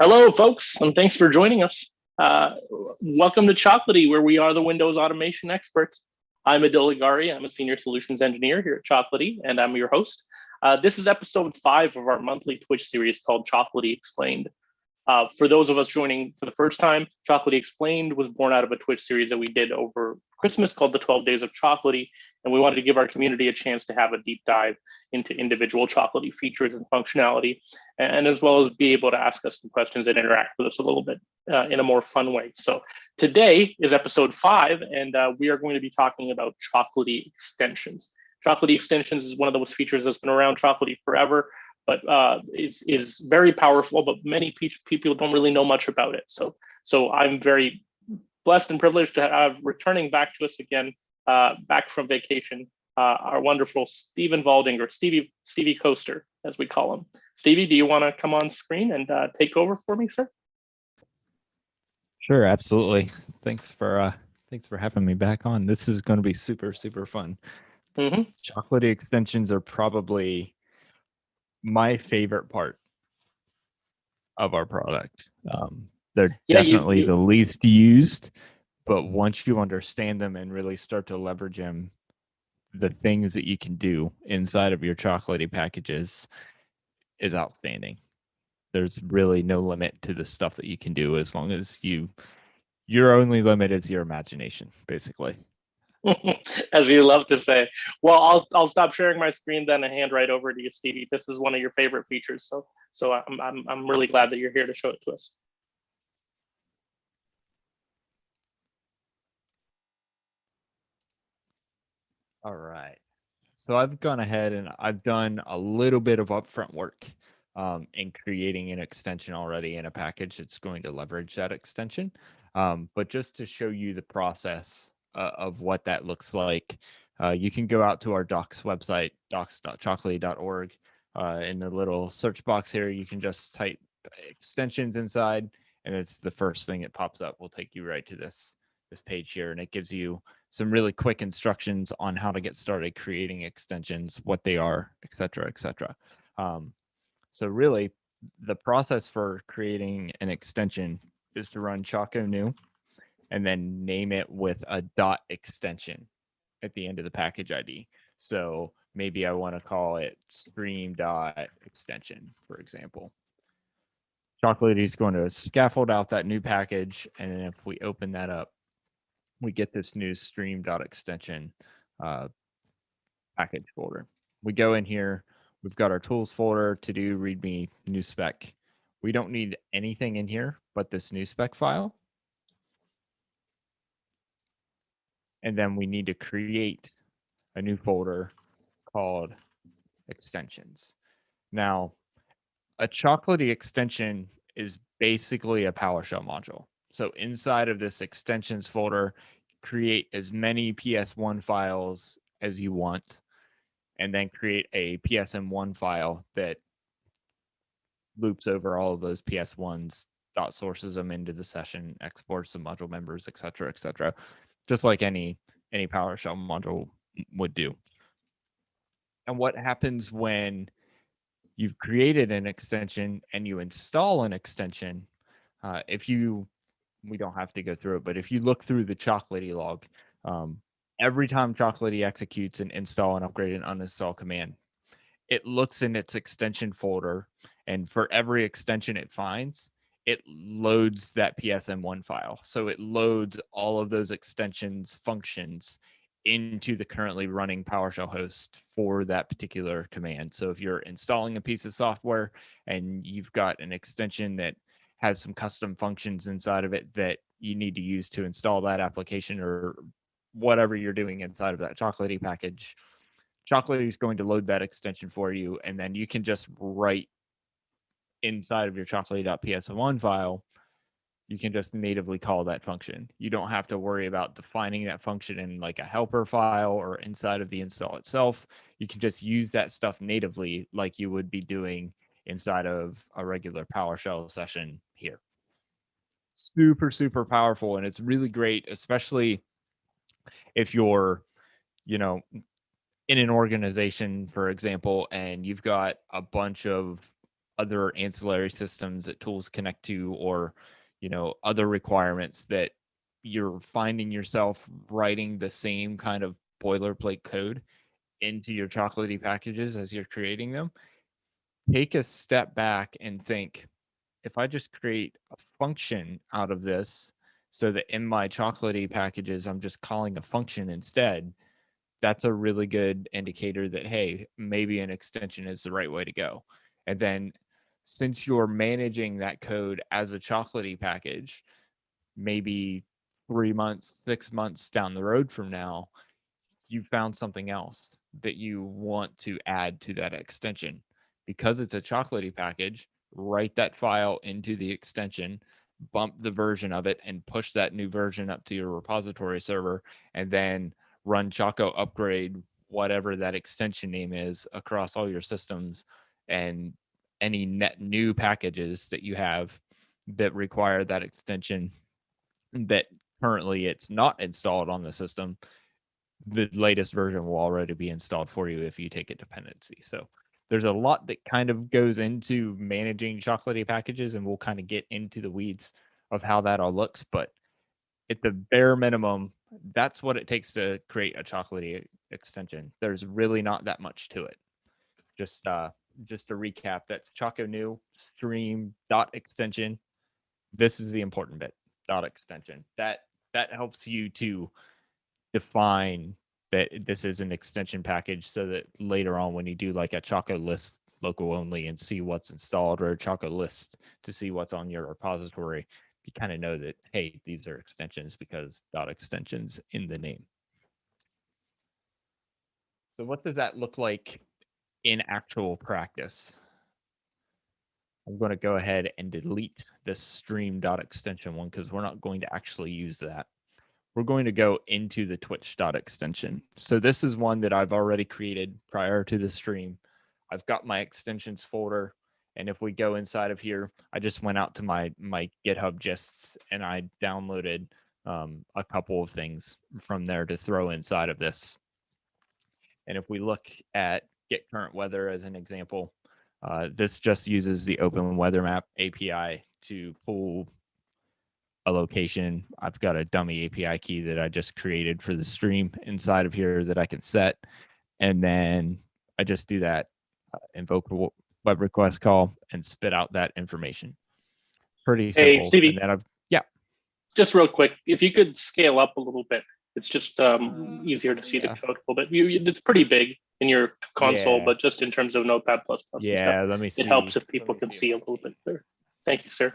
Hello, folks, and thanks for joining us. Welcome to Chocolatey, where we are the Windows automation experts. I'm Adil Leghari. I'm a senior solutions engineer here at Chocolatey, and I'm your host. This is episode 5 of our monthly Twitch series called Chocolatey Explained. For those of us joining for the first time, Chocolatey Explained was born out of a Twitch series that we did over Christmas called the 12 Days of Chocolatey, and we wanted to give our community a chance to have a deep dive into individual Chocolatey features and functionality, and as well as be able to ask us some questions and interact with us a little bit in a more fun way. So today is episode 5, and we are going to be talking about Chocolatey Extensions. Chocolatey Extensions is one of those features that's been around Chocolatey forever, but is very powerful, but many people don't really know much about it. So I'm very blessed and privileged to have returning back to us again, back from vacation, our wonderful Stephen Valdinger, Stevie Coaster, as we call him. Stevie, do you want to come on screen and take over for me, sir? Sure, absolutely. Thanks for having me back on. This is going to be super fun. Mm-hmm. Chocolatey extensions are probably my favorite part of our product. They're definitely the least used, but once you understand them and really start to leverage them, the things that you can do inside of your Chocolatey packages is outstanding. There's really no limit to the stuff that you can do as long as your only limit is your imagination, basically. As you love to say. Well, I'll stop sharing my screen then and hand right over to you, Stevie. This is one of your favorite features, so I'm really glad that you're here to show it to us. All right. So I've gone ahead and I've done a little bit of upfront work in creating an extension already in a package that's going to leverage that extension. But just to show you the process of what that looks like, you can go out to our docs website, docs.chocolatey.org. In the little search box here, you can just type extensions inside, and it's the first thing that pops up. Will take you right to this page here, and it gives you some really quick instructions on how to get started creating extensions, what they are, et cetera, et cetera. So really, the process for creating an extension is to run Choco new and then name it with a .extension at the end of the package ID. So maybe I want to call it stream.extension, for example. Chocolatey is going to scaffold out that new package, and then if we open that up, we get this new stream.extension package folder. We go in here, we've got our tools folder, to do, readme, new spec. We don't need anything in here but this new spec file. And then we need to create a new folder called extensions. Now, a Chocolatey extension is basically a PowerShell module. So inside of this extensions folder, create as many PS1 files as you want, and then create a PSM1 file that loops over all of those PS1s, sources them into the session, exports the module members, et cetera, just like any PowerShell module would do. And what happens when you've created an extension and you install an extension, we don't have to go through it, but if you look through the Chocolatey log, every time Chocolatey executes an install and upgrade and uninstall command, it looks in its extension folder, and for every extension it finds, it loads that PSM1 file. So it loads all of those extensions functions into the currently running PowerShell host for that particular command. So if you're installing a piece of software and you've got an extension that has some custom functions inside of it that you need to use to install that application or whatever you're doing inside of that Chocolatey package, Chocolatey is going to load that extension for you, and then you can just write inside of your chocolatey.ps1 file, you can just natively call that function. You don't have to worry about defining that function in like a helper file or inside of the install itself. You can just use that stuff natively like you would be doing inside of a regular PowerShell session here. Super powerful, and it's really great, especially if you're, in an organization, for example, and you've got a bunch of other ancillary systems that tools connect to, or, other requirements that you're finding yourself writing the same kind of boilerplate code into your Chocolatey packages as you're creating them, take a step back and think, if I just create a function out of this so that in my Chocolatey packages, I'm just calling a function instead, that's a really good indicator that, hey, maybe an extension is the right way to go. And then since you're managing that code as a Chocolatey package, maybe 3 months, 6 months down the road from now, you found something else that you want to add to that extension. Because it's a Chocolatey package, write that file into the extension, bump the version of it, and push that new version up to your repository server, and then run Choco upgrade whatever that extension name is across all your systems, and any net new packages that you have that require that extension that currently it's not installed on the system, the latest version will already be installed for you if you take a dependency. So there's a lot that kind of goes into managing Chocolatey packages, and we'll kind of get into the weeds of how that all looks. But at the bare minimum, that's what it takes to create a Chocolatey extension. There's really not that much to it. Just to recap, that's Choco new stream dot extension. This is the important bit, dot extension. That helps you to define that this is an extension package, so that later on when you do like a Choco list local only and see what's installed, or a Choco list to see what's on your repository, you kind of know that, hey, these are extensions because dot extensions in the name. So what does that look like in actual practice? I'm going to go ahead and delete this stream.extension one because we're not going to actually use that. We're going to go into the twitch.extension. So this is one that I've already created prior to the stream. I've got my extensions folder. And if we go inside of here, I just went out to my GitHub gists and I downloaded a couple of things from there to throw inside of this. And if we look at get current weather as an example, this just uses the Open Weather Map API to pull a location. I've got a dummy API key that I just created for the stream inside of here that I can set. And then I just do that invoke web request call and spit out that information. Pretty simple. Hey, Stevie. And then yeah. Just real quick, if you could scale up a little bit, it's just easier to see the code a little bit. It's pretty big in your console, but just in terms of Notepad++. Yeah, let me see. It helps if people can see a little bit clearer. Thank you, sir.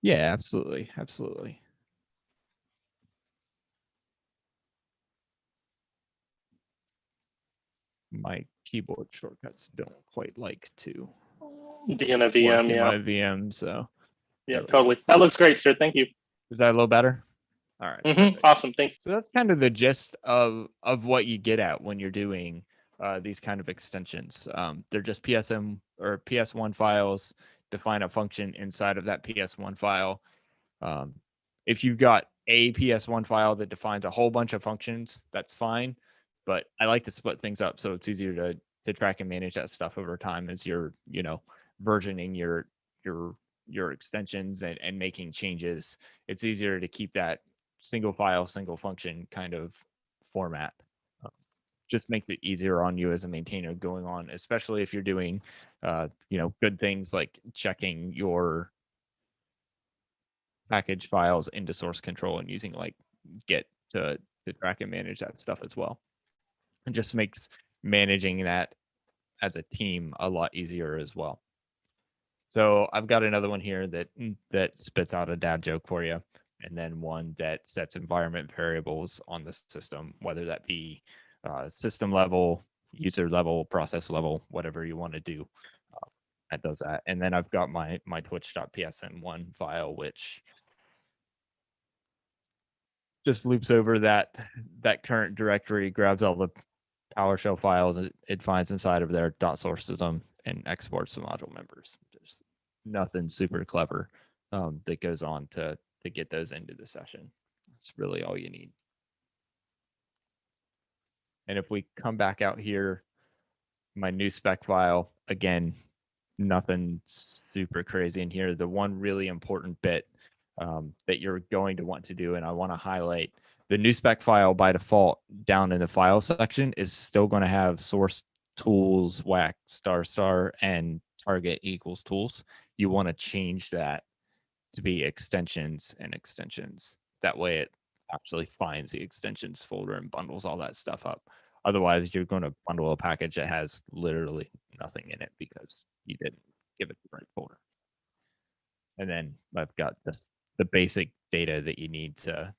Yeah, absolutely. Absolutely. My keyboard shortcuts don't quite like to Be in a VM, in my VM, so yeah, totally. That looks great, sir. Thank you. Is that a little better? All right. Awesome. Thanks. So that's kind of the gist of what you get at when you're doing these kind of extensions. They're just PSM or PS1 files. Define a function inside of that PS1 file. If you've got a PS1 file that defines a whole bunch of functions, that's fine. But I like to split things up so it's easier to track and manage that stuff over time as you're, versioning your extensions and making changes. It's easier to keep that single file, single function kind of format. Just makes it easier on you as a maintainer going on, especially if you're doing, good things like checking your package files into source control and using like Git to track and manage that stuff as well. It just makes managing that as a team a lot easier as well. So I've got another one here that spits out a dad joke for you, and then one that sets environment variables on the system, whether that be system level, user level, process level, whatever you want to do. That does that. And then I've got my twitch.psn1 file, which just loops over that current directory, grabs all the PowerShell files it finds inside of there, .sources them, and exports the module members. There's nothing super clever that goes on to get those into the session. That's really all you need. And if we come back out here, my new spec file, again, Nothing super crazy in here. The one really important bit that you're going to want to do, and I want to highlight, the new spec file by default down in the file section is still going to have source tools, whack, star, and target equals tools. You want to change that to be extensions and extensions. That way it actually finds the extensions folder and bundles all that stuff up. Otherwise, you're going to bundle a package that has literally nothing in it because you didn't give it the right folder. And then I've got this, the basic data that you need to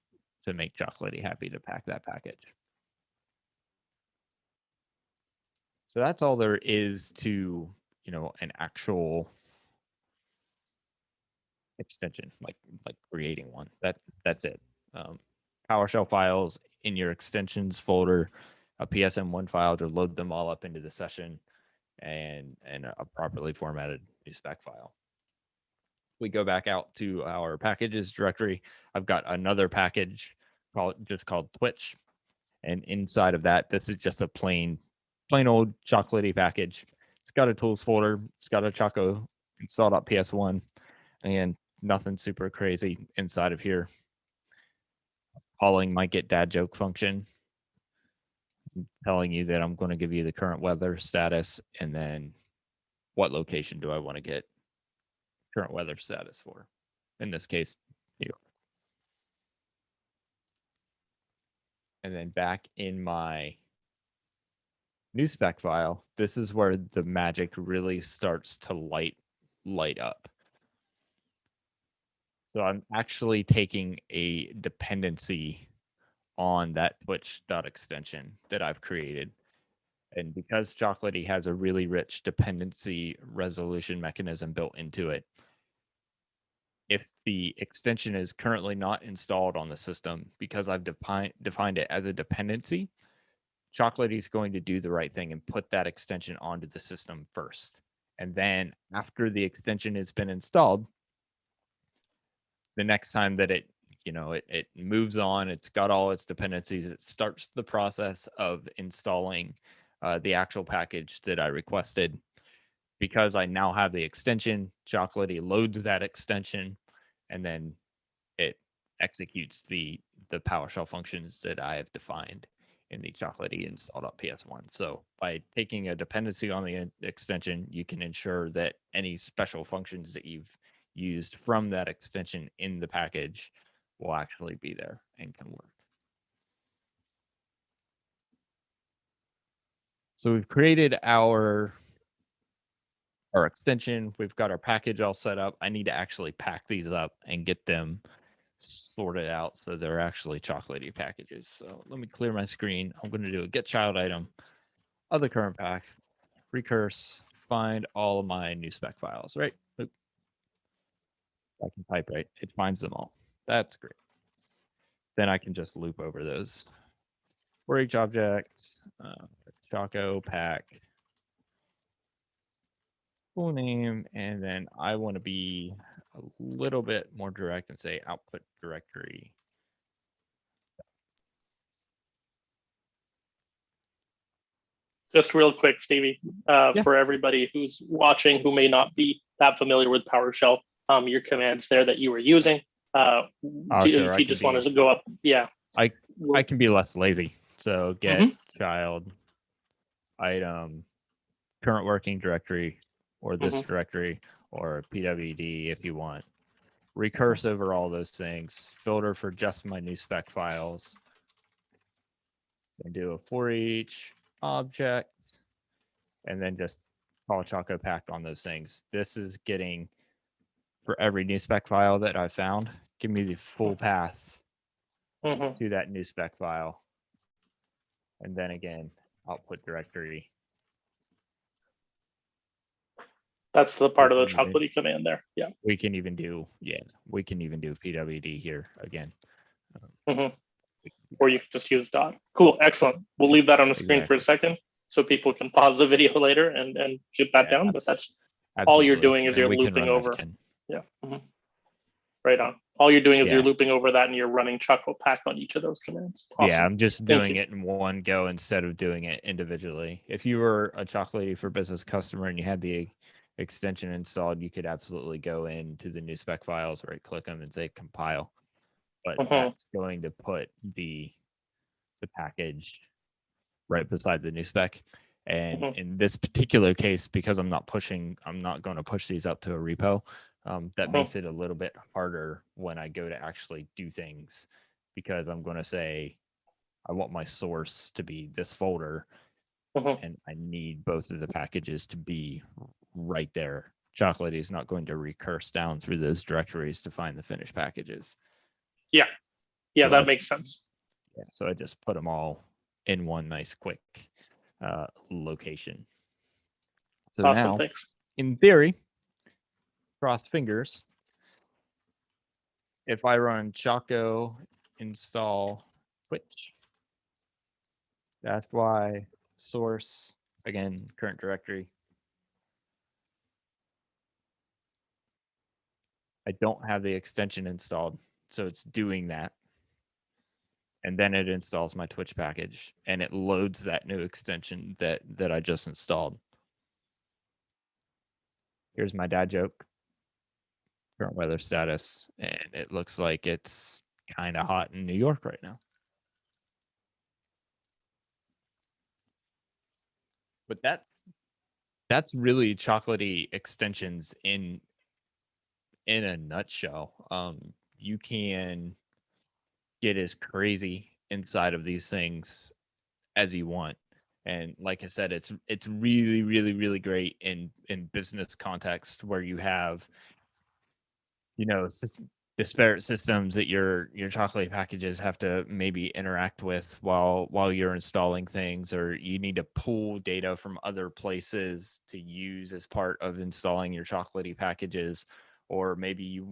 make Chocolatey happy to pack that package. So that's all there is to, an actual extension, like creating one. That's it. PowerShell files in your extensions folder, a PSM1 file to load them all up into the session, and a properly formatted new spec file. We go back out to our packages directory. I've got another package called Twitch, and inside of that, this is just a plain old Chocolatey package. It's got a tools folder. It's got a Choco install.ps1, and nothing super crazy inside of here. Calling my get dad joke function, telling you that I'm going to give you the current weather status, and then what location do I want to get current weather status for? In this case, New York. And then back in my new spec file, this is where the magic really starts to light up. So I'm actually taking a dependency on that Twitch.extension that I've created. And because Chocolatey has a really rich dependency resolution mechanism built into it, if the extension is currently not installed on the system, because I've defined it as a dependency, Chocolatey is going to do the right thing and put that extension onto the system first. And then after the extension has been installed, the next time that it moves on, it's got all its dependencies, it starts the process of installing the actual package that I requested. Because I now have the extension, Chocolatey loads that extension, and then it executes the PowerShell functions that I have defined in the Chocolatey install.ps1. So by taking a dependency on the extension, you can ensure that any special functions that you've used from that extension in the package will actually be there and can work. So we've created our extension. We've got our package all set up. I need to actually pack these up and get them sorted out so they're actually Chocolatey packages. So let me clear my screen. I'm going to do a get child item of the current pack, recurse, find all of my new spec files, right? Oop. I can type right. It finds them all. That's great. Then I can just loop over those for each object. Choco pack full name, and then I want to be a little bit more direct and say output directory. Just real quick, Stevie, for everybody who's watching who may not be that familiar with PowerShell, your commands there that you were using. Sure, if you just wanted to go up, yeah. I can be less lazy. So get child item current working directory, or this directory, or pwd if you want. Recurse over all those things, filter for just my new spec files, and do a for each object, and then just call Choco pack on those things. This is getting, for every new spec file that I found, give me the full path to that new spec file. And then again, output directory. That's the part of the Chocolatey command there. Yeah. We can even do pwd here again. Or you can just use dot. Cool, excellent. We'll leave that on the screen for a second so people can pause the video later and get that down. But that's all you're doing is you're looping over. Yeah. Right on. All you're doing is you're looping over that and you're running Choco pack on each of those commands. Awesome. Yeah, I'm just doing it in one go instead of doing it individually. If you were a Chocolatey for Business customer and you had the extension installed, you could absolutely go into the new spec files, right click them and say compile. But that's going to put the package right beside the new spec. And in this particular case, because I'm not going to push these up to a repo, that makes it a little bit harder when I go to actually do things, because I'm going to say, I want my source to be this folder, and I need both of the packages to be right there. Chocolatey is not going to recurse down through those directories to find the finished packages. Yeah, So that makes sense. Yeah, so I just put them all in one nice quick location. So Awesome, now, thanks. in theory, cross fingers, if I run choco install Twitch, that's why source, again, current directory, I don't have the extension installed, so it's doing that. And then it installs my Twitch package, and it loads that new extension that I just installed. Here's my dad joke. Current weather status, and it looks like it's kind of hot in New York right now. But that's really Chocolatey Extensions in a nutshell. You can get as crazy inside of these things as you want. And like I said, it's really, really, really great in business context where you have, disparate systems that your Chocolatey packages have to maybe interact with while you're installing things, or you need to pull data from other places to use as part of installing your Chocolatey packages, or maybe you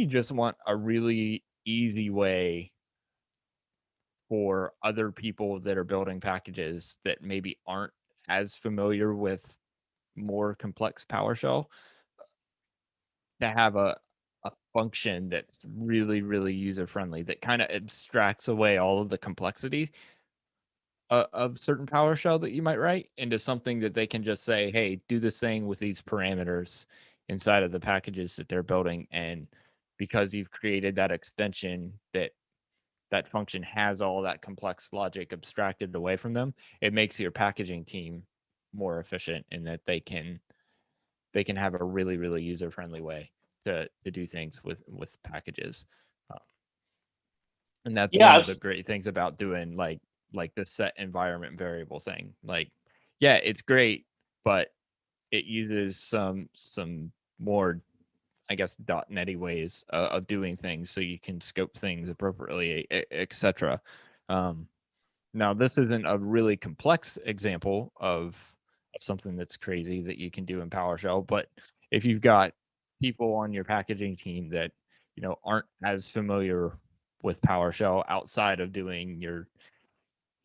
just want a really easy way for other people that are building packages that maybe aren't as familiar with more complex PowerShell to have a function that's really, really user friendly, that kind of abstracts away all of the complexity of certain PowerShell that you might write into something that they can just say, hey, do this thing with these parameters inside of the packages that they're building. And because you've created that extension that function has all that complex logic abstracted away from them, it makes your packaging team more efficient in that they can have a really, really user friendly way to do things with packages. And that's one of the great things about doing like the set environment variable thing. Like, yeah, it's great, but it uses some more, I guess, .NET-y ways of doing things, so you can scope things appropriately, etc. Now, this isn't a really complex example of something that's crazy that you can do in PowerShell, but if you've got people on your packaging team that aren't as familiar with PowerShell outside of doing your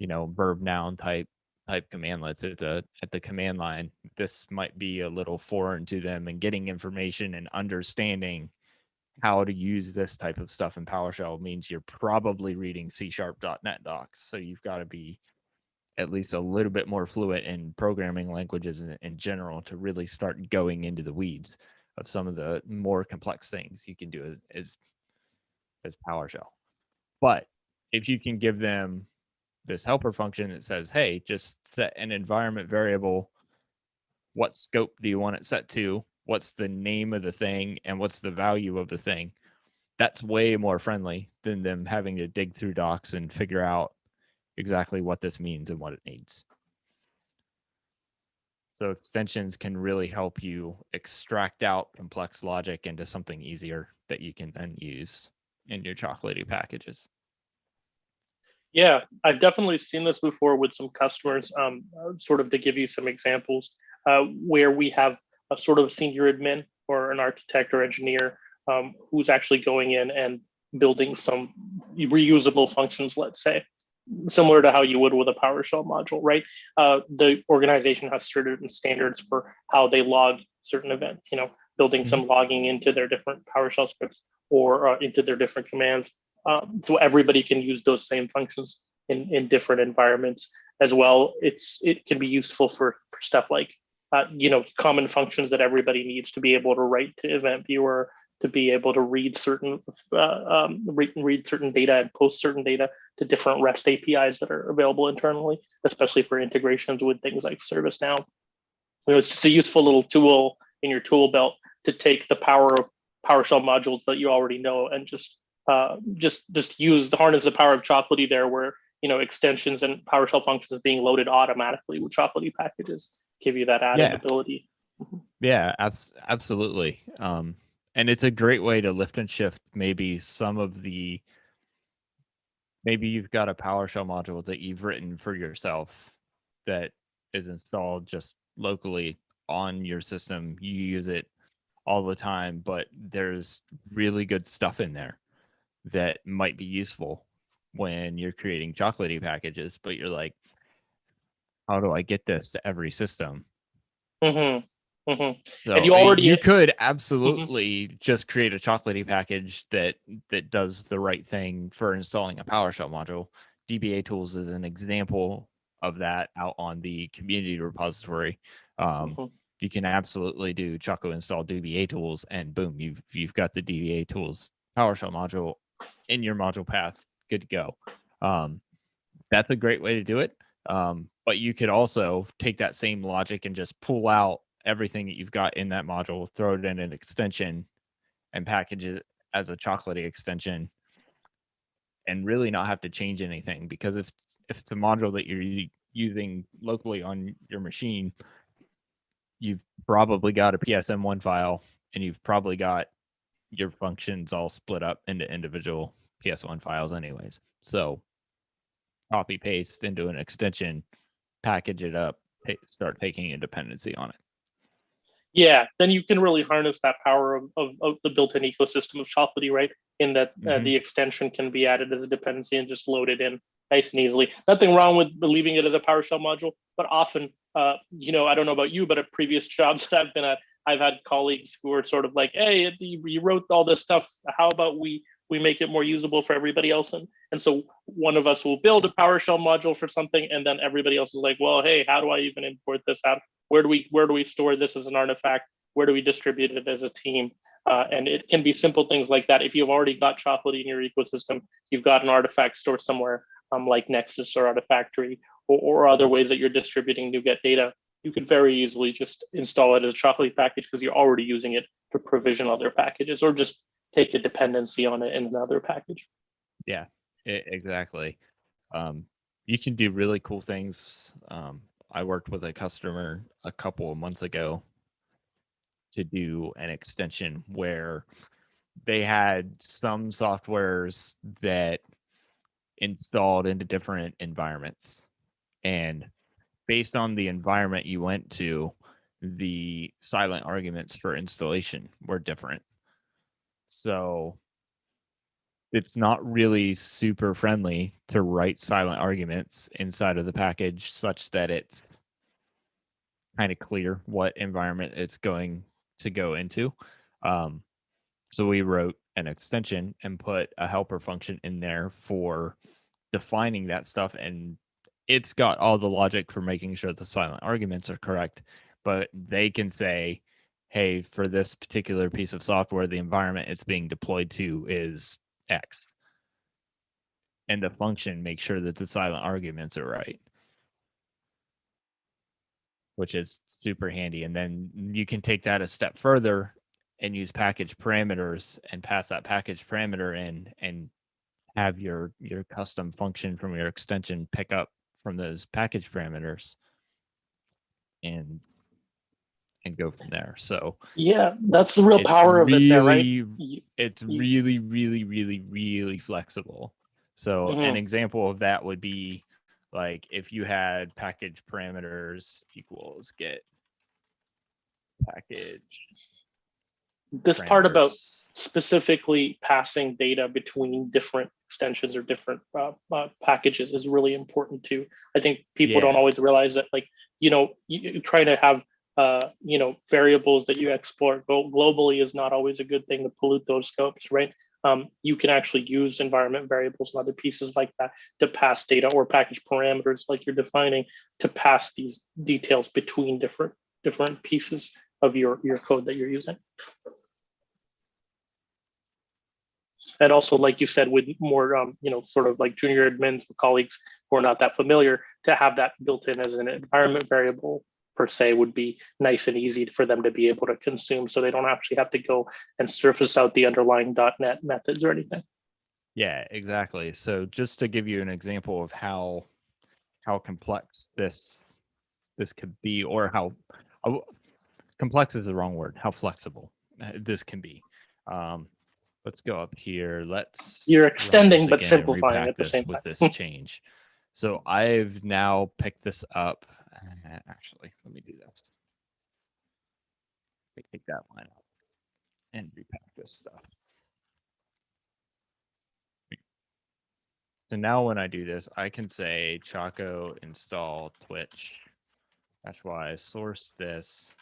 verb noun type commandlets at the command line, this might be a little foreign to them, and getting information and understanding how to use this type of stuff in PowerShell means you're probably reading C#.NET docs. So you've got to be at least a little bit more fluent in programming languages in general to really start going into the weeds of some of the more complex things you can do as PowerShell. But if you can give them this helper function that says, hey, just set an environment variable, what scope do you want it set to, what's the name of the thing, and what's the value of the thing, that's way more friendly than them having to dig through docs and figure out exactly what this means and what it needs. So extensions can really help you extract out complex logic into something easier that you can then use in your Chocolatey packages. Yeah, I've definitely seen this before with some customers, sort of to give you some examples, where we have a sort of senior admin or an architect or engineer who's actually going in and building some reusable functions, let's say, similar to how you would with a PowerShell module, right? The organization has certain standards for how they log certain events, building some logging into their different PowerShell scripts or into their different commands. So everybody can use those same functions in different environments as well. It can be useful for stuff like common functions that everybody needs to be able to write to event viewer, to be able to read certain read certain data and post certain data to different REST APIs that are available internally, especially for integrations with things like ServiceNow. It's just a useful little tool in your tool belt to take the power of PowerShell modules that you already know and just harness the power of Chocolatey there, where extensions and PowerShell functions being loaded automatically with Chocolatey packages give you that added ability. Yeah, absolutely. And it's a great way to lift and shift maybe maybe you've got a PowerShell module that you've written for yourself that is installed just locally on your system. You use it all the time, but there's really good stuff in there that might be useful when you're creating Chocolatey packages, but you're like, how do I get this to every system? So and you could absolutely just create a Chocolatey package that does the right thing for installing a PowerShell module. DBA tools is an example of that out on the community repository. You can absolutely do Choco install DBA tools, and boom, you've got the DBA tools PowerShell module in your module path, good to go. That's a great way to do it. But you could also take that same logic and just pull out everything that you've got in that module, throw it in an extension, and package it as a Chocolatey extension, and really not have to change anything. Because if it's a module that you're using locally on your machine, you've probably got a PSM1 file, and you've probably got your functions all split up into individual PS1 files anyways. So copy paste into an extension, package it up, start taking a dependency on it. Yeah, then you can really harness that power of the built-in ecosystem of Chocolatey, right? In that the extension can be added as a dependency and just loaded in nice and easily. Nothing wrong with leaving it as a PowerShell module, but often, I don't know about you, but at previous jobs that I've been at, I've had colleagues who are sort of like, hey, you wrote all this stuff. How about we make it more usable for everybody else? And so one of us will build a PowerShell module for something, and then everybody else is like, well, hey, how do I even import this out? Where do we store this as an artifact? Where do we distribute it as a team? And it can be simple things like that. If you've already got Chocolatey in your ecosystem, you've got an artifact stored somewhere like Nexus or Artifactory or other ways that you're distributing NuGet data, you could very easily just install it as a Chocolatey package because you're already using it to provision other packages, or just take a dependency on it in another package. Yeah, exactly. You can do really cool things. I worked with a customer a couple of months ago to do an extension where they had some softwares that installed into different environments. And based on the environment you went to, the silent arguments for installation were different. So it's not really super friendly to write silent arguments inside of the package such that it's kind of clear what environment it's going to go into. So we wrote an extension and put a helper function in there for defining that stuff. And it's got all the logic for making sure the silent arguments are correct, but they can say, hey, for this particular piece of software, the environment it's being deployed to is X. And the function makes sure that the silent arguments are right, which is super handy. And then you can take that a step further and use package parameters and pass that package parameter in and have your custom function from your extension pick up from those package parameters and go from there. So yeah, that's the real power of it there, right? It's really, really, really, really flexible. So an example of that would be like if you had package parameters equals get package. This part about specifically passing data between different extensions or different packages is really important too. I think people don't always realize that, like, you try to have variables that you export globally is not always a good thing to pollute those scopes, right? You can actually use environment variables and other pieces like that to pass data, or package parameters like you're defining to pass these details between different different pieces of your code that you're using. And also, like you said, with more, sort of like junior admins or colleagues who are not that familiar, to have that built in as an environment variable per se would be nice and easy for them to be able to consume, so they don't actually have to go and surface out the underlying .NET methods or anything. Yeah, exactly. So just to give you an example of how complex this could be, or how complex is the wrong word, how flexible this can be. Let's go up here. You're extending but simplifying at the same time. with this change. So I've now picked this up. Actually, let me do this. Let me take that line out and repack this stuff. So now when I do this, I can say Choco install Twitch. That's why I source this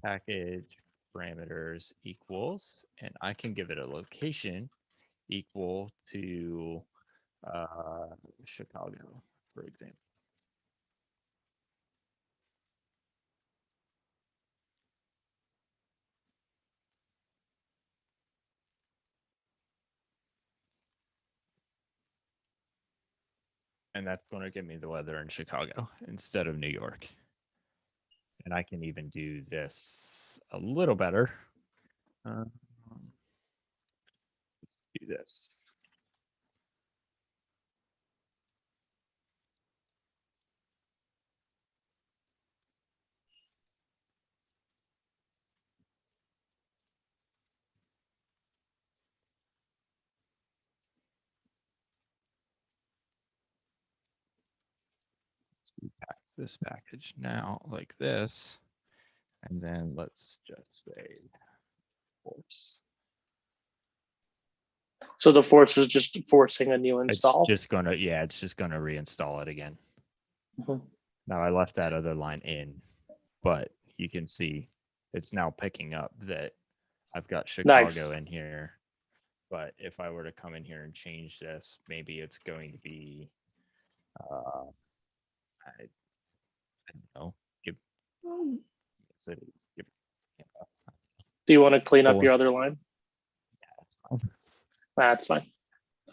package parameters equals, and I can give it a location equal to Chicago, for example. And that's going to give me the weather in Chicago instead of New York. And I can even do this a little better. Let's do this. Pack this package now like this. And then let's just say force. So the force is just forcing a new install. It's just gonna reinstall it again. Mm-hmm. Now I left that other line in, but you can see it's now picking up that I've got Chicago in here. But if I were to come in here and change this, maybe it's going to be, I don't know, Do you want to clean up your other line? Yeah, that's fine.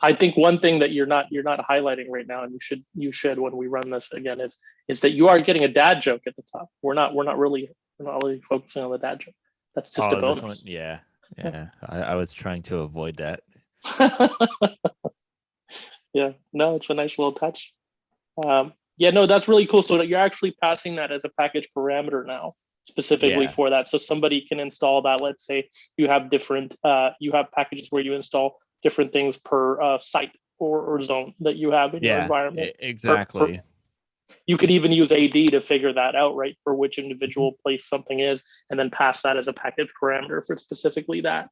I think one thing that you're not highlighting right now, and you should when we run this again, is that you are getting a dad joke at the top. We're not really focusing on the dad joke. That's just a bonus. This one, yeah. I was trying to avoid that. Yeah, no, it's a nice little touch. Yeah, no, that's really cool. So you're actually passing that as a package parameter now, specifically for that. So somebody can install that. Let's say you have different, you have packages where you install different things per site or zone that you have in your environment. Exactly. You could even use AD to figure that out, right? For which individual place something is, and then pass that as a package parameter for specifically that.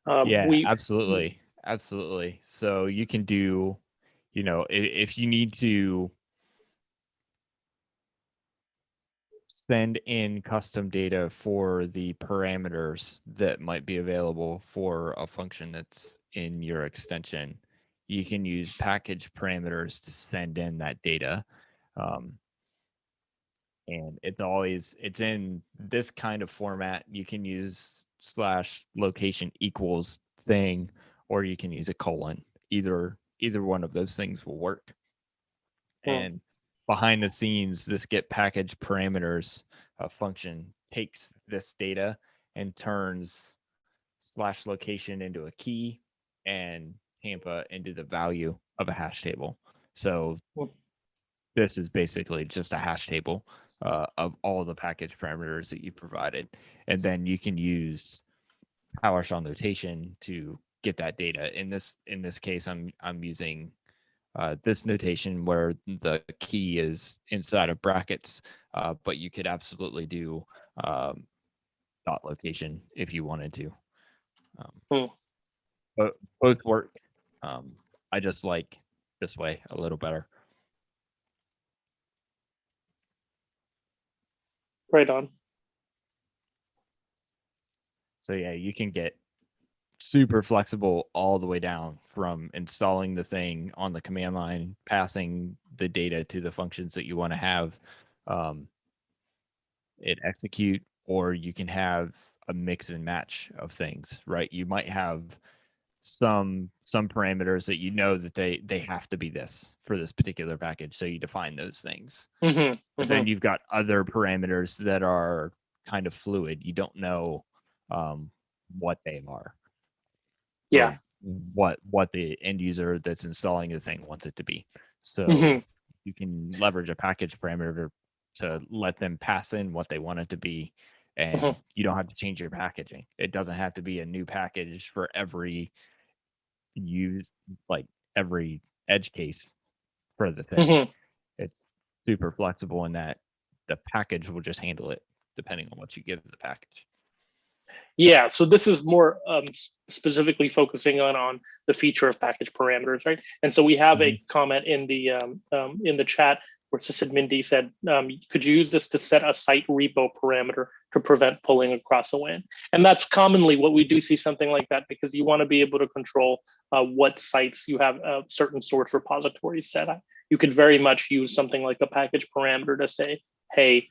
Absolutely. So you can do, if you need to send in custom data for the parameters that might be available for a function that's in your extension, you can use package parameters to send in that data. And it's in this kind of format. You can use /location equals thing, or you can use a colon. Either one of those things will work. And behind the scenes, this get package parameters function takes this data and turns /location into a key and Tampa into the value of a hash table. So this is basically just a hash table of all the package parameters that you provided. And then you can use PowerShell notation to get that data. In this case, I'm using this notation where the key is inside of brackets, but you could absolutely do dot location if you wanted to. But both work. I just like this way a little better. Right on. So yeah, you can get super flexible all the way down from installing the thing on the command line, passing the data to the functions that you want to have, it execute, or you can have a mix and match of things, right? You might have some parameters that you know that they have to be this for this particular package, so you define those things. But then you've got other parameters that are kind of fluid. You don't know what they are. Yeah. What the end user that's installing the thing wants it to be. So you can leverage a package parameter to let them pass in what they want it to be, and you don't have to change your packaging. It doesn't have to be a new package for every every edge case for the thing. It's super flexible in that the package will just handle it depending on what you give the package. Yeah, so this is more specifically focusing on the feature of package parameters, right? And so we have a comment in the chat where sysadmin said, could you use this to set a site repo parameter to prevent pulling across a WAN? And that's commonly what we do see, something like that, because you want to be able to control what sites you have certain source repositories set up. You could very much use something like a package parameter to say, hey,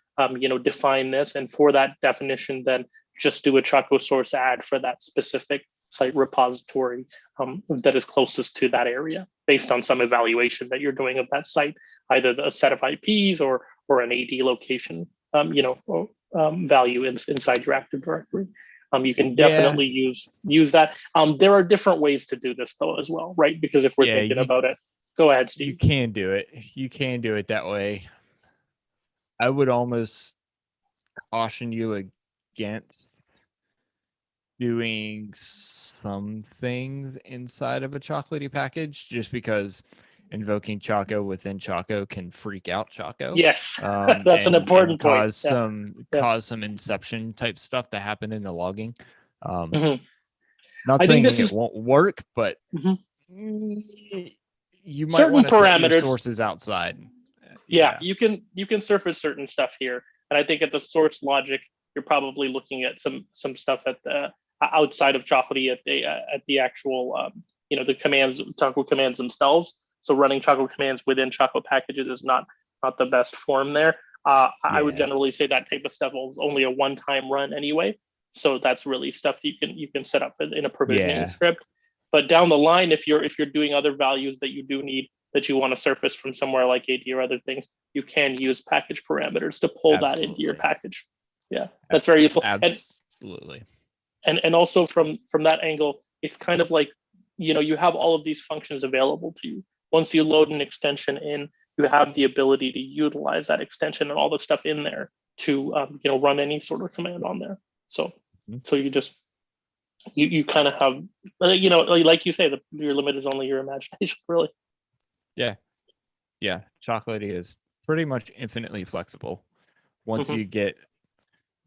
define this, and for that definition, then just do a Choco source add for that specific site repository that is closest to that area based on some evaluation that you're doing of that site, either a set of IPs or an AD location, value inside your Active Directory. You can definitely use that. There are different ways to do this though as well, right? Because if we're thinking about it, go ahead, Steve. You can do it. You can do it that way. I would almost caution you against doing some things inside of a Chocolatey package, just because invoking Choco within Choco can freak out Choco. Yes, that's an important point. Cause some inception type stuff to happen in the logging. Not saying it won't work, but you might want to set your sources outside. Yeah, you can surface certain stuff here, and I think at the source logic, you're probably looking at some stuff at the outside of Chocolatey at the actual the commands, Choco commands themselves. So running Choco commands within Choco packages is not the best form there. I would generally say that type of stuff is only a one-time run anyway. So that's really stuff that you can set up in a provisioning script. But down the line, if you're doing other values that you do need, that you want to surface from somewhere like AD or other things, you can use package parameters to pull that into your package. Yeah, that's very useful. Absolutely. And also from that angle, it's kind of like, you have all of these functions available to you. Once you load an extension in, you have the ability to utilize that extension and all the stuff in there to run any sort of command on there. So you just you kind of have like you say, your limit is only your imagination, really. Yeah, Chocolatey is pretty much infinitely flexible. Once you get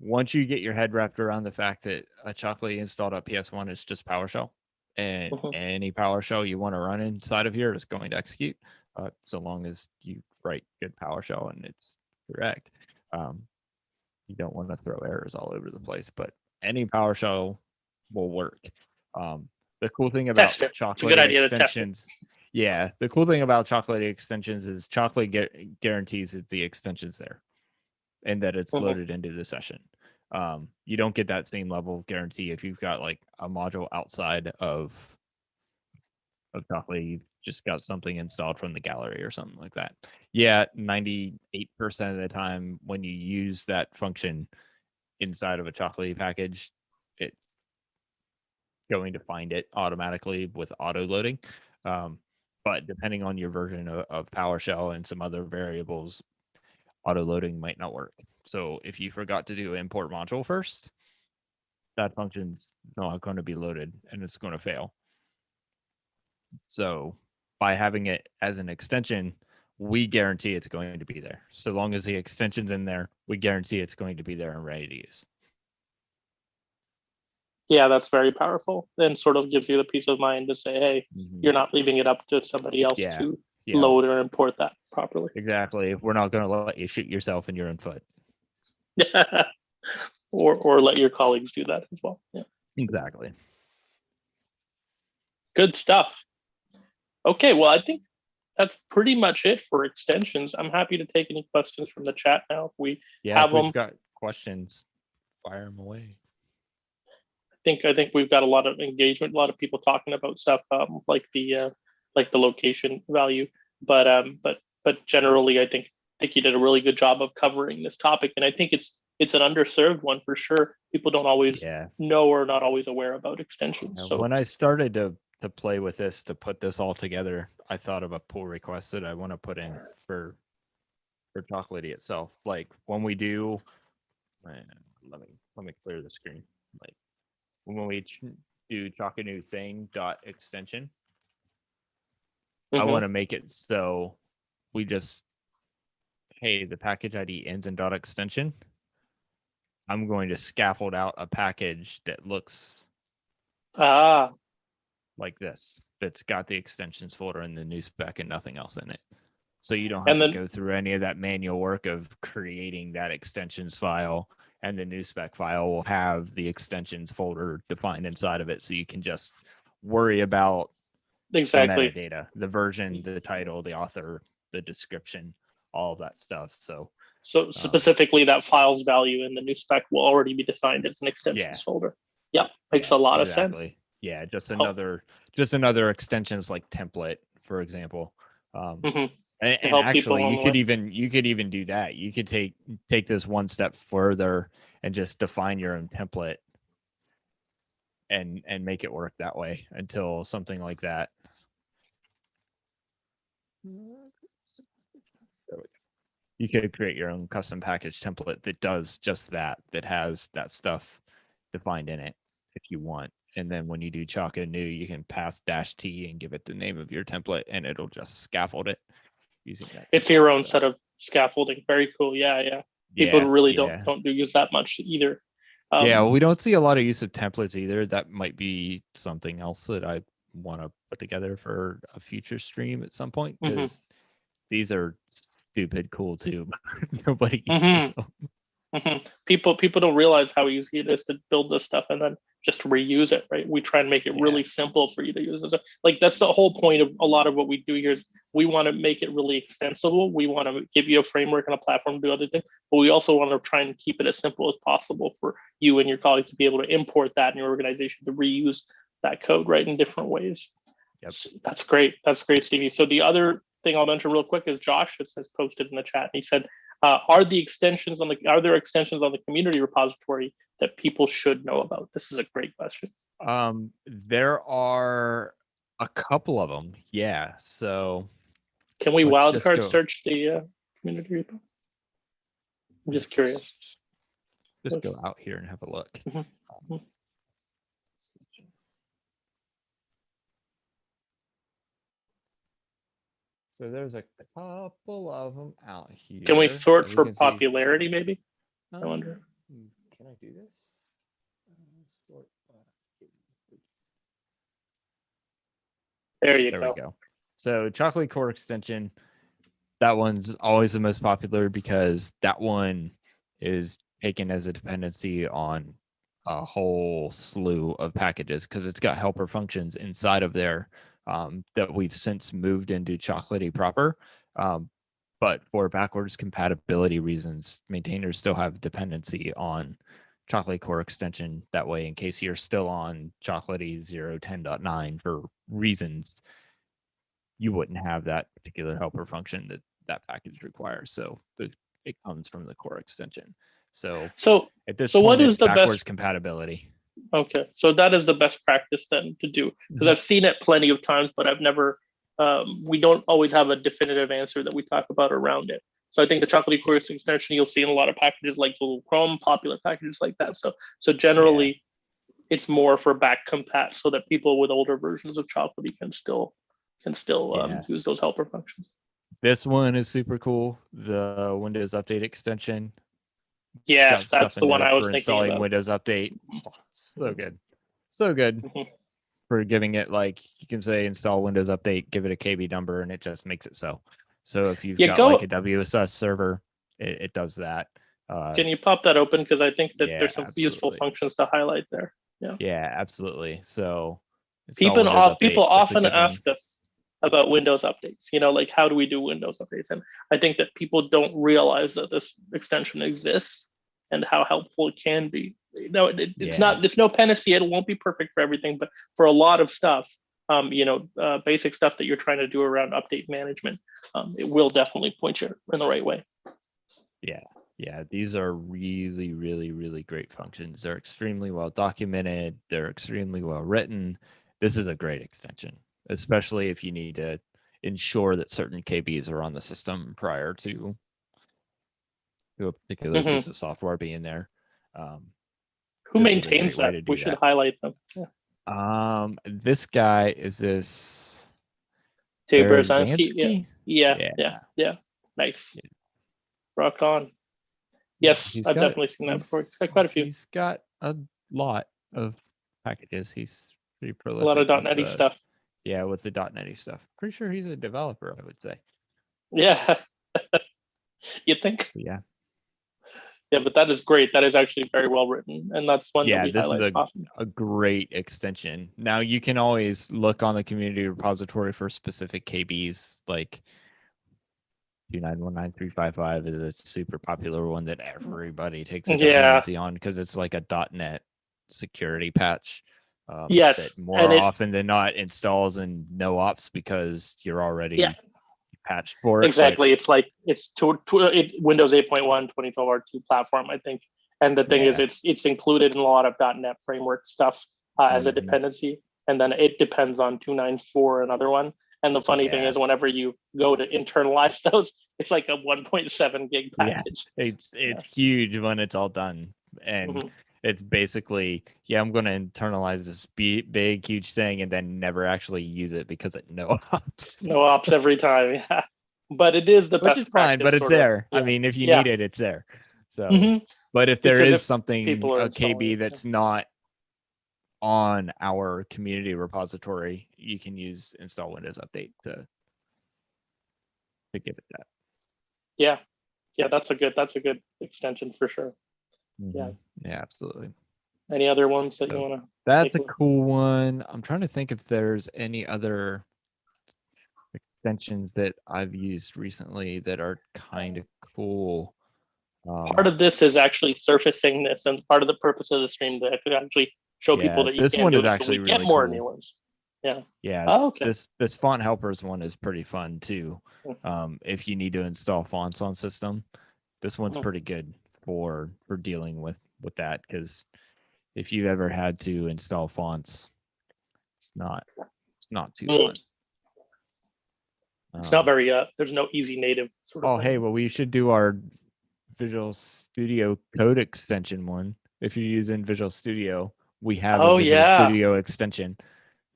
your head wrapped around the fact that a Chocolatey installed on PS1 is just PowerShell, and any PowerShell you want to run inside of here is going to execute, so long as you write good PowerShell and it's correct. You don't want to throw errors all over the place, but any PowerShell will work. The cool thing about Chocolatey extensions, the cool thing about Chocolatey extensions is Chocolatey guarantees that the extension's there and that it's loaded into the session. You don't get that same level of guarantee if you've got like a module outside of Chocolatey. You've just got something installed from the gallery or something like that. 98% of the time when you use that function inside of a Chocolatey package, it's going to find it automatically with auto loading. But depending on your version of PowerShell and some other variables, auto loading might not work. So if you forgot to do import module first, that function's not going to be loaded and it's going to fail. So by having it as an extension, we guarantee it's going to be there. So long as the extension's in there, we guarantee it's going to be there and ready to use. Yeah, that's very powerful, and sort of gives you the peace of mind to say, hey, you're not leaving it up to somebody else to load or import that properly. Exactly. We're not going to let you shoot yourself in your own foot. or let your colleagues do that as well. Yeah. Exactly. Good stuff. Okay, well, I think that's pretty much it for extensions. I'm happy to take any questions from the chat now if we have them. questions, fire them away. I think we've got a lot of engagement, a lot of people talking about stuff like the location value, but generally, I think you did a really good job of covering this topic, and I think it's an underserved one for sure. People don't always know or not always aware about extensions. So when I started to play with this, to put this all together, I thought of a pull request that I want to put in for Chocolatey itself. Like when we do, let me clear the screen. Like when we do Chocolatey thing dot extension, I want to make it so we just, hey, the package ID ends in dot extension. I'm going to scaffold out a package that looks like this, that's got the extensions folder and the new spec and nothing else in it. So you don't have to go through any of that manual work of creating that extensions file, and the new spec file will have the extensions folder defined inside of it. So you can just worry about the metadata, the version, the title, the author, the description, all of that stuff. So specifically that file's value in the new spec will already be defined as an extensions folder. Yeah, makes a lot of sense. Yeah, just another extensions like template, for example. And actually, you could even do that. You could take this one step further and just define your own template and make it work that way until something like that. You could create your own custom package template that does just that, that has that stuff defined in it if you want. And then when you do Choco new, you can pass -t and give it the name of your template, and it'll just scaffold it using that. It's your own set of scaffolding. Very cool. Yeah. People really don't use that much either. We don't see a lot of use of templates either. That might be something else that I want to put together for a future stream at some point, because these are stupid cool too. Nobody uses them. People don't realize how easy it is to build this stuff and then just reuse it, right? We try and make it really simple for you to use. Like that's the whole point of a lot of what we do here is we want to make it really extensible. We want to give you a framework and a platform to do other things, but we also want to try and keep it as simple as possible for you and your colleagues to be able to import that in your organization to reuse that code, right, in different ways. So that's great. That's great, Stevie. So the other thing I'll mention real quick is Josh has posted in the chat, and he said, are there extensions on the community repository that people should know about? This is a great question. There are a couple of them. Yeah. So can we wildcard search the community repo? I'm just curious. Just go out here and have a look. So there's a couple of them out here. Can we sort for popularity, maybe? I wonder. Can I do this? There we go. So Chocolatey Core Extension, that one's always the most popular because that one is taken as a dependency on a whole slew of packages because it's got helper functions inside of there that we've since moved into Chocolatey proper. But for backwards compatibility reasons, maintainers still have dependency on Chocolatey Core Extension. That way, in case you're still on Chocolatey 0.10.9 for reasons, you wouldn't have that particular helper function that package requires. So it comes from the core extension. So at this point, what is the backwards best compatibility? Okay, so that is the best practice then to do, because I've seen it plenty of times, but I've never. We don't always have a definitive answer that we talk about around it. So I think the Chocolatey Core Extension you'll see in a lot of packages like Google Chrome, popular packages like that. So generally, it's more for back compat so that people with older versions of Chocolatey can still use those helper functions. This one is super cool. The Windows Update extension. Yes, that's the one I was thinking installing about. Windows Update. Oh, so good. For giving it, like, you can say install Windows Update, give it a KB number, and it just makes it so. So if you've got like a WSS server, it does that. Can you pop that open? Because I think that there's some useful functions to highlight there. Yeah, absolutely. So people often ask us about Windows updates, like how do we do Windows updates? And I think that people don't realize that this extension exists and how helpful it can be. No, it's Yeah. not. It's no panacea. It won't be perfect for everything, but for a lot of stuff, basic stuff that you're trying to do around update management, it will definitely point you in the right way. Yeah, these are really, really, really great functions. They're extremely well documented. They're extremely well written. This is a great extension, especially if you need to ensure that certain KBs are on the system prior to a particular piece of software being there. Who this is a maintains great way that? to do We should that. highlight them. This guy is this Berezanski. Yeah. Nice. Yeah. Rock on. Yes, He's I've got- definitely seen that before. He's got quite a few. He's got a lot of packages. He's pretty A lot prolific. of .NET stuff. Yeah, with the .NET stuff. Pretty sure he's a developer, I would say. Yeah. You think? Yeah. Yeah, but that is great. That is actually very well written, and that's one that we this is highlight often. a great extension. Now you can always look on the community repository for specific KBs, like 2919355 is a super popular one that everybody takes a dependency on because it's like a .NET security patch. Yes, that more often than not installs in no ops because you're already patched for it. Exactly. It's like Windows 8.1 2012 R2 platform, I think. And the thing is, it's included in a lot of .NET framework stuff as a dependency, and then it depends on 294, another one. And the funny thing is, whenever you go to internalize those, it's like a 1.7 gig package. It's huge when it's all done, and it's basically I'm going to internalize this big huge thing and then never actually use it because it no ops every time. Yeah, but it is the which best is fine, but it's there. I mean, if you need it, it's there. So but if there is something, a KB that's not on our community repository, you can use install Windows Update to give it that. Yeah, that's a good extension for sure. Yeah, absolutely. Any other ones that you want to? That's a cool one. I'm trying to think if there's any other extensions that I've used recently that are kind of cool. Part of this is actually surfacing this, and part of the purpose of the stream to actually show people that you this can one do is it, actually so we really get more cool. new ones. Yeah. Oh, okay. This font helpers one is pretty fun too. If you need to install fonts on system, this one's pretty good for dealing with that, because if you've ever had to install fonts, it's not too fun. It's not very there's no easy native sort of thing. Hey, well, we should do our Visual Studio Code extension one. If you're using Visual Studio, we have a Visual Studio extension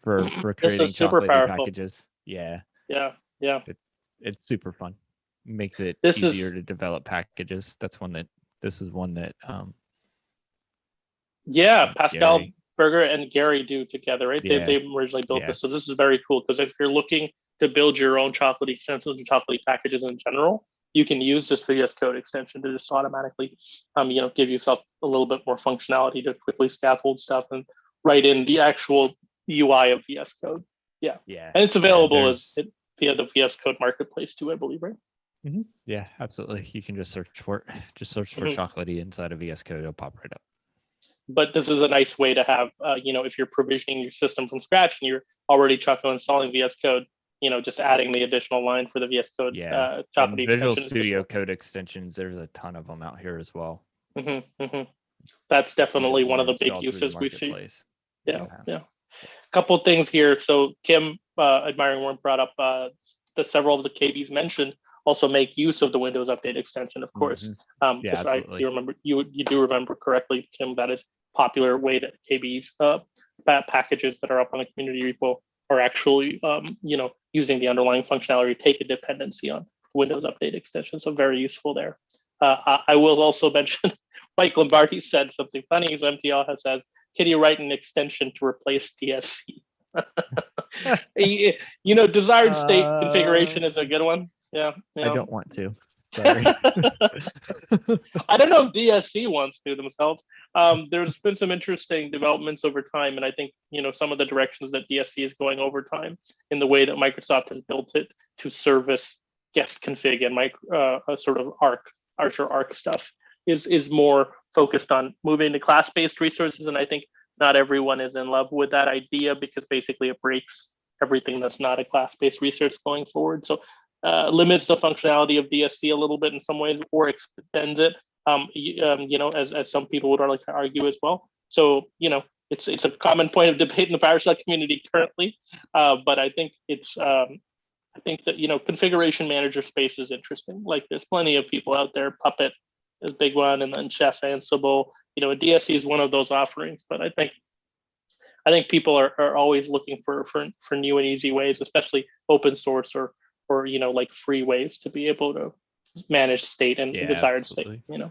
for creating Chocolatey packages. Yeah. It's super fun. Makes it easier to develop packages. This is one that Pascal Berger and Gary do together, right? They originally built this, so this is very cool, because if you're looking to build your own Chocolatey extensions and Chocolatey packages in general, you can use this VS Code extension to just automatically give yourself a little bit more functionality to quickly scaffold stuff and write in the actual UI of VS Code. And it's available via the VS Code marketplace too, I believe, right? Yeah, absolutely. You can just search for it. Just search for Chocolatey inside of VS Code. It'll pop right up. But this is a nice way to have, if you're provisioning your system from scratch and you're already Choco installing VS Code, just adding the additional line for the VS Code. Chocolatey Visual Studio Code extensions, there's a ton of them out here as well. That's definitely one of the big uses we see. Yeah. A couple things here. So Kim, Admiring Worm, brought up the several of the KBs mentioned also make use of the Windows Update extension, of course. Absolutely. You do remember correctly, Kim, that is popular way that KBs packages that are up on the community repo are actually using the underlying functionality to take a dependency on Windows Update extension. So very useful there. I will also mention Mike Lombardi said something funny. So MTL says, can you write an extension to replace DSC? Desired state configuration is a good one. I don't want to. Sorry. I don't know if DSC wants to themselves. There's been some interesting developments over time, and I think some of the directions that DSC is going over time in the way that Microsoft has built it to service guest config and sort of Azure Arc stuff. is more focused on moving to class-based resources, and I think not everyone is in love with that idea because basically it breaks everything that's not a class-based resource going forward. So limits the functionality of DSC a little bit in some ways, or extends it. As some people would like to argue as well. So it's a common point of debate in the PowerShell community currently, but I think I think that configuration manager space is interesting. Like there's plenty of people out there. Puppet is a big one, and then Chef, Ansible. DSC is one of those offerings, but I think people are always looking for new and easy ways, especially open source or like free ways to be able to manage state and desired absolutely. state.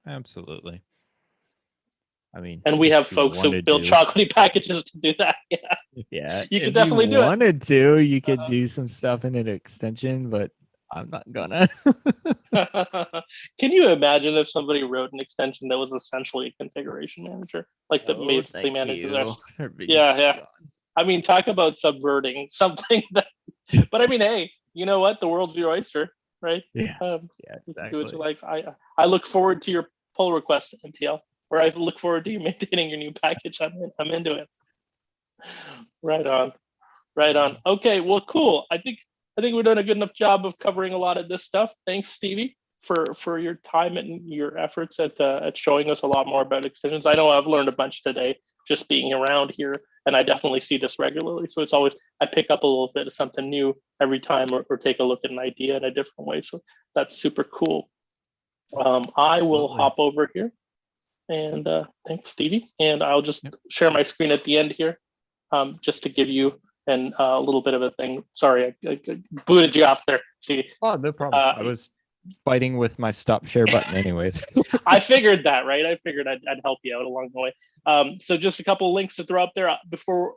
Absolutely. I mean, and we have folks who build Chocolatey packages to do that. Yeah, you could definitely do it. Wanted to, you could do some stuff in an extension, but I'm not gonna. Can you imagine if somebody wrote an extension that was essentially a configuration manager, like that basically manages? Yeah. I mean, talk about subverting something that. But I mean, hey, you know what? The world's your oyster, right? Yeah. Exactly. Do what you like. I look forward to your pull request, MTL, or I look forward to you maintaining your new package. I'm into it. Right on. Okay, well, cool. I think we're doing a good enough job of covering a lot of this stuff. Thanks, Stevie, for your time and your efforts at showing us a lot more about extensions. I know I've learned a bunch today just being around here, and I definitely see this regularly. So it's always, I pick up a little bit of something new every time, or take a look at an idea in a different way. So that's super cool. I will hop over here, and thanks, Stevie. And I'll just share my screen at the end here, just to give you a little bit of a thing. Sorry, I booted you off there, Stevie. Oh, no problem. I was fighting with my stop share button anyways. I figured that, right? I figured I'd help you out along the way. So just a couple of links to throw up there before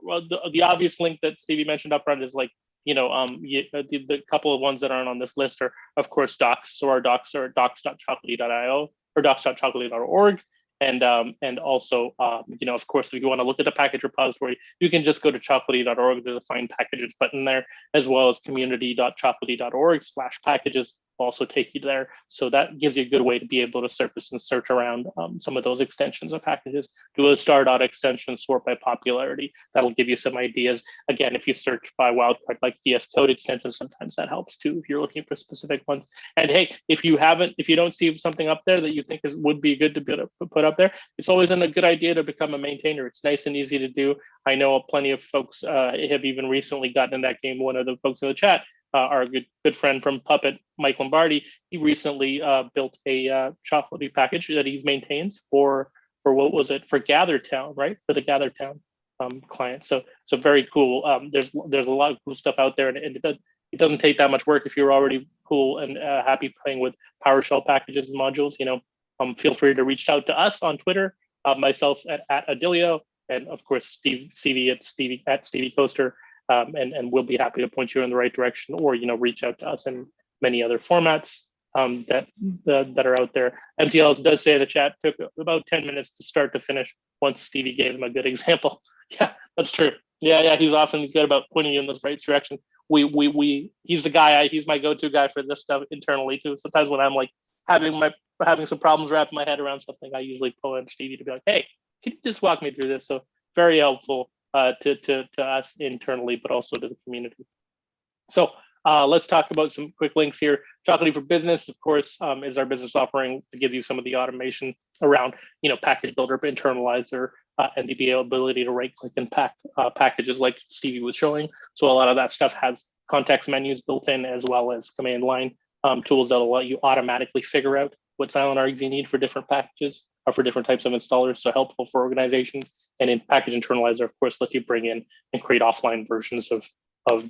the obvious link that Stevie mentioned up front is like, the couple of ones that aren't on this list are, of course, docs. So our docs are docs.chocolatey.io or docs.chocolatey.org. And also, of course, if you want to look at the package repository, you can just go to chocolatey.org. There's a find packages button there, as well as community.chocolatey.org/packages also take you there. So that gives you a good way to be able to surface and search around some of those extensions of packages. Do a star extension, sort by popularity. That'll give you some ideas. Again, if you search by wildcard like VS Code extensions, sometimes that helps too if you're looking for specific ones. And hey, if you don't see something up there that you think would be good to be able to put up there, it's always a good idea to become a maintainer. It's nice and easy to do. I know plenty of folks have even recently gotten in that game. One of the folks in the chat, our good friend from Puppet, Mike Lombardi, he recently built a Chocolatey package that he maintains for what was it, for GatherTown, right? For the GatherTown client. So very cool. There's a lot of cool stuff out there, and it doesn't take that much work if you're already cool and happy playing with PowerShell packages and modules. Feel free to reach out to us on Twitter, myself at Adilio, and of course Stevie at Stevie Coaster. And we'll be happy to point you in the right direction, or reach out to us in many other formats that are out there. MTL does say the chat took about 10 minutes to start to finish once Stevie gave him a good example. Yeah, that's true. Yeah, he's often good about pointing you in the right direction. He's the guy. He's my go-to guy for this stuff internally too. Sometimes when I'm like having some problems wrapping my head around something, I usually pull in Stevie to be like, hey, can you just walk me through this? So very helpful. To us internally, but also to the community. So let's talk about some quick links here. Chocolatey for Business, of course, is our business offering that gives you some of the automation around, package builder, internalizer, and the ability to right-click and pack packages like Stevie was showing. So a lot of that stuff has context menus built in, as well as command line tools that will let you automatically figure out what silent args you need for different packages or for different types of installers. So helpful for organizations. And in Package Internalizer, of course, lets you bring in and create offline versions of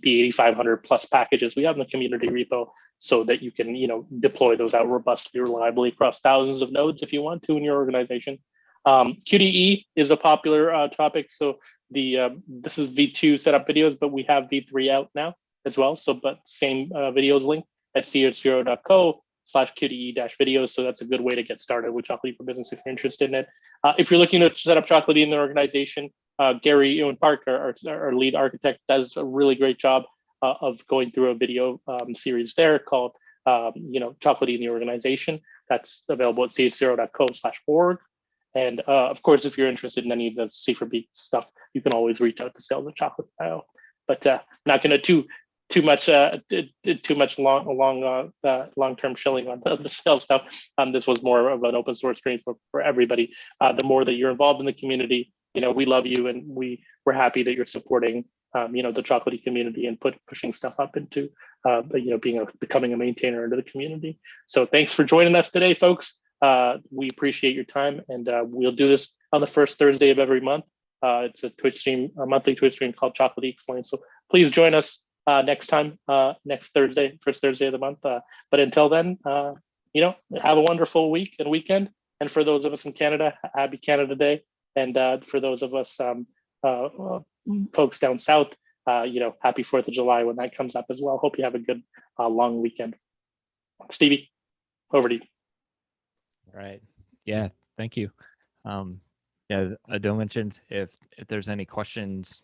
the 8,500 plus packages we have in the community repo, so that you can deploy those out robustly, reliably across thousands of nodes if you want to in your organization. QDE is a popular topic. So this is V2 setup videos, but we have V3 out now as well. So, but same videos link at chro.co/QDE-videos. So that's a good way to get started with Chocolatey for Business if you're interested in it. If you're looking to set up Chocolatey in the organization, Gary Ewan Park, our lead architect, does a really great job of going through a video series there called Chocolatey in the organization. That's available at chzero.co/org. And of course, if you're interested in any of the C4B stuff, you can always reach out to sales@chocolate.io. But not going to too much long-term shilling on the sales stuff. This was more of an open source stream for everybody. The more that you're involved in the community, we love you, and we're happy that you're supporting the Chocolatey community and pushing stuff up into becoming a maintainer into the community. So thanks for joining us today, folks. We appreciate your time, and we'll do this on the first Thursday of every month. It's a Twitch stream, a monthly Twitch stream called Chocolatey Explains. So please join us next time, next Thursday, first Thursday of the month. But until then, have a wonderful week and weekend. And for those of us in Canada, happy Canada Day. And for those of us folks down south, happy 4th of July when that comes up as well. Hope you have a good long weekend. Stevie, over to you. All right. Yeah, thank you. Yeah, Adil mentioned if there's any questions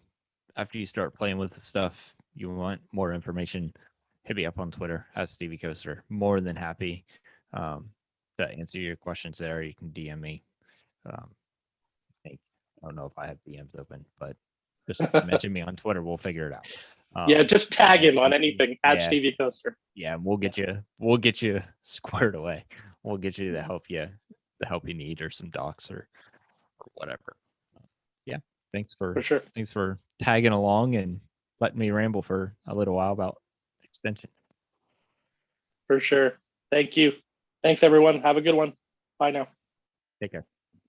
after you start playing with the stuff, you want more information, hit me up on Twitter at Stevie Coaster. More than happy to answer your questions there. You can DM me. I don't know if I have DMs open, but just mention me on Twitter. We'll figure it out. Yeah, just tag him on anything at Stevie Coaster. Yeah, we'll get you squared away. We'll get you the help you need, or some docs or whatever. Yeah, thanks for tagging along and letting me ramble for a little while about extension. For sure. Thank you. Thanks, everyone. Have a good one. Bye now. Take care.